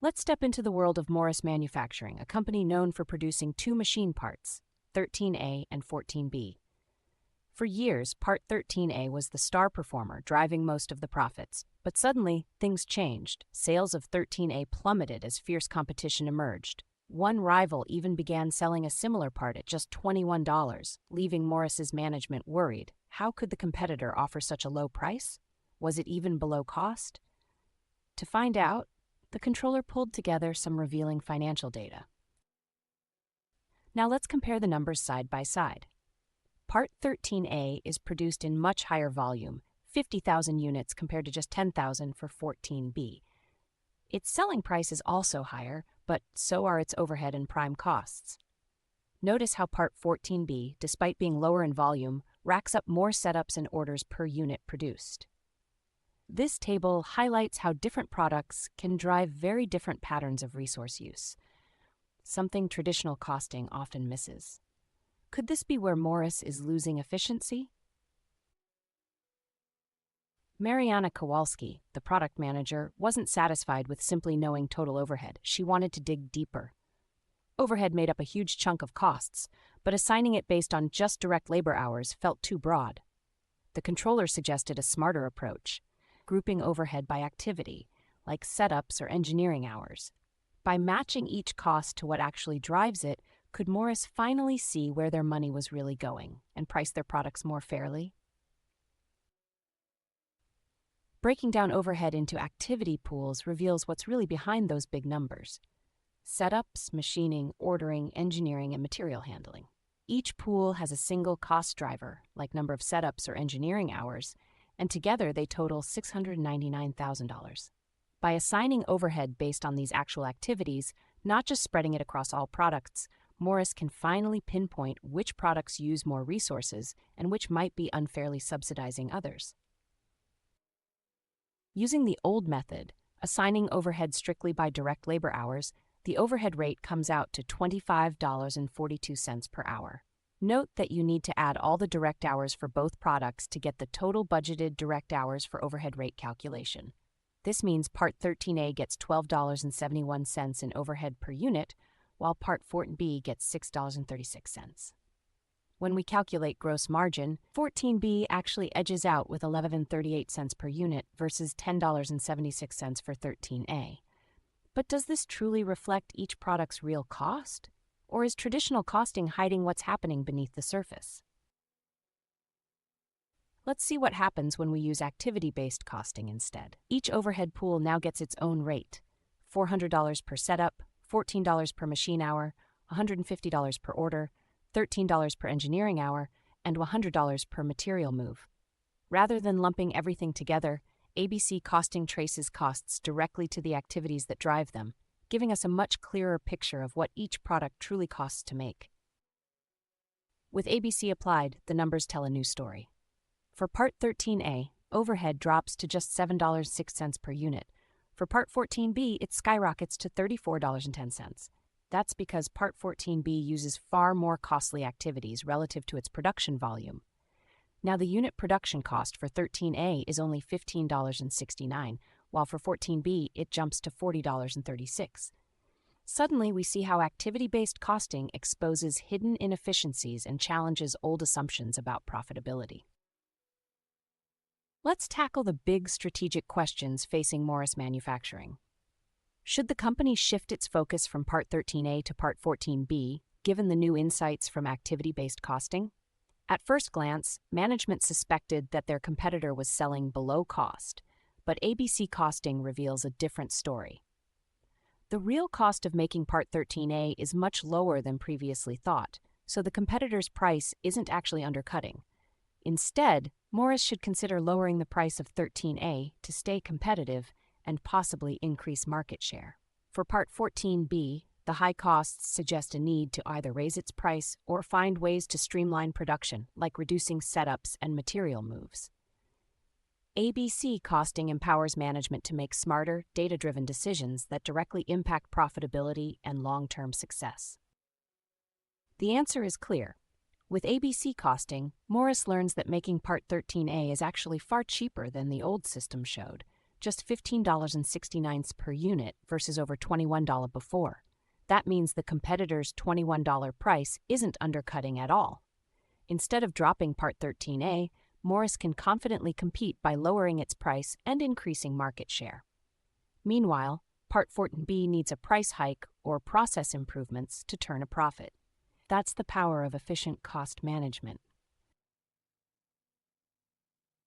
Let's step into the world of Morris Manufacturing, a company known for producing two machine parts, 13A and 14B. For years, Part 13A was the star performer, driving most of the profits. But suddenly, things changed. Sales of 13A plummeted as fierce competition emerged. One rival even began selling a similar part at just $21, leaving Morris's management worried. How could the competitor offer such a low price? Was it even below cost? To find out, the controller pulled together some revealing financial data. Now let's compare the numbers side by side. Part 13A is produced in much higher volume, 50,000 units compared to just 10,000 for 14B. Its selling price is also higher, but so are its overhead and prime costs. Notice how Part 14B, despite being lower in volume, racks up more setups and orders per unit produced. This table highlights how different products can drive very different patterns of resource use, something traditional costing often misses. Could this be where Morris is losing efficiency? Mariana Kowalski, the product manager, wasn't satisfied with simply knowing total overhead. She wanted to dig deeper. Overhead made up a huge chunk of costs, but assigning it based on just direct labor hours felt too broad. The controller suggested a smarter approach, grouping overhead by activity, like setups or engineering hours. By matching each cost to what actually drives it, could Morris finally see where their money was really going and price their products more fairly? Breaking down overhead into activity pools reveals what's really behind those big numbers: setups, machining, ordering, engineering, and material handling. Each pool has a single cost driver, like number of setups or engineering hours, and together they total $699,000. By assigning overhead based on these actual activities, not just spreading it across all products, Morris can finally pinpoint which products use more resources and which might be unfairly subsidizing others. Using the old method, assigning overhead strictly by direct labor hours, the overhead rate comes out to $25.42 per hour. Note that you need to add all the direct hours for both products to get the total budgeted direct hours for overhead rate calculation. This means Part 13A gets $12.71 in overhead per unit, while Part 14B gets $6.36. When we calculate gross margin, 14B actually edges out with $11.38 per unit versus $10.76 for 13A. But does this truly reflect each product's real cost? Or is traditional costing hiding what's happening beneath the surface? Let's see what happens when we use activity-based costing instead. Each overhead pool now gets its own rate: $400 per setup, $14 per machine hour, $150 per order, $13 per engineering hour, and $100 per material move. Rather than lumping everything together, ABC costing traces costs directly to the activities that drive them, giving us a much clearer picture of what each product truly costs to make. With ABC applied, the numbers tell a new story. For Part 13A, overhead drops to just $7.06 per unit. For Part 14B, it skyrockets to $34.10. That's because Part 14B uses far more costly activities relative to its production volume. Now, the unit production cost for 13A is only $15.69, while for 14B it jumps to $40.36. Suddenly, we see how activity-based costing exposes hidden inefficiencies and challenges old assumptions about profitability. Let's tackle the big strategic questions facing Morris Manufacturing. Should the company shift its focus from Part 13A to Part 14B, given the new insights from activity-based costing? At first glance, management suspected that their competitor was selling below cost, but ABC costing reveals a different story. The real cost of making Part 13A is much lower than previously thought, so the competitor's price isn't actually undercutting. Instead, Morris should consider lowering the price of 13A to stay competitive and possibly increase market share. For Part 14B, the high costs suggest a need to either raise its price or find ways to streamline production, like reducing setups and material moves. ABC costing empowers management to make smarter, data-driven decisions that directly impact profitability and long-term success. The answer is clear. With ABC costing, Morris learns that making Part 13A is actually far cheaper than the old system showed, just $15.69 per unit versus over $21 before. That means the competitor's $21 price isn't undercutting at all. Instead of dropping Part 13A, Morris can confidently compete by lowering its price and increasing market share. Meanwhile, Part 14B needs a price hike or process improvements to turn a profit. That's the power of efficient cost management.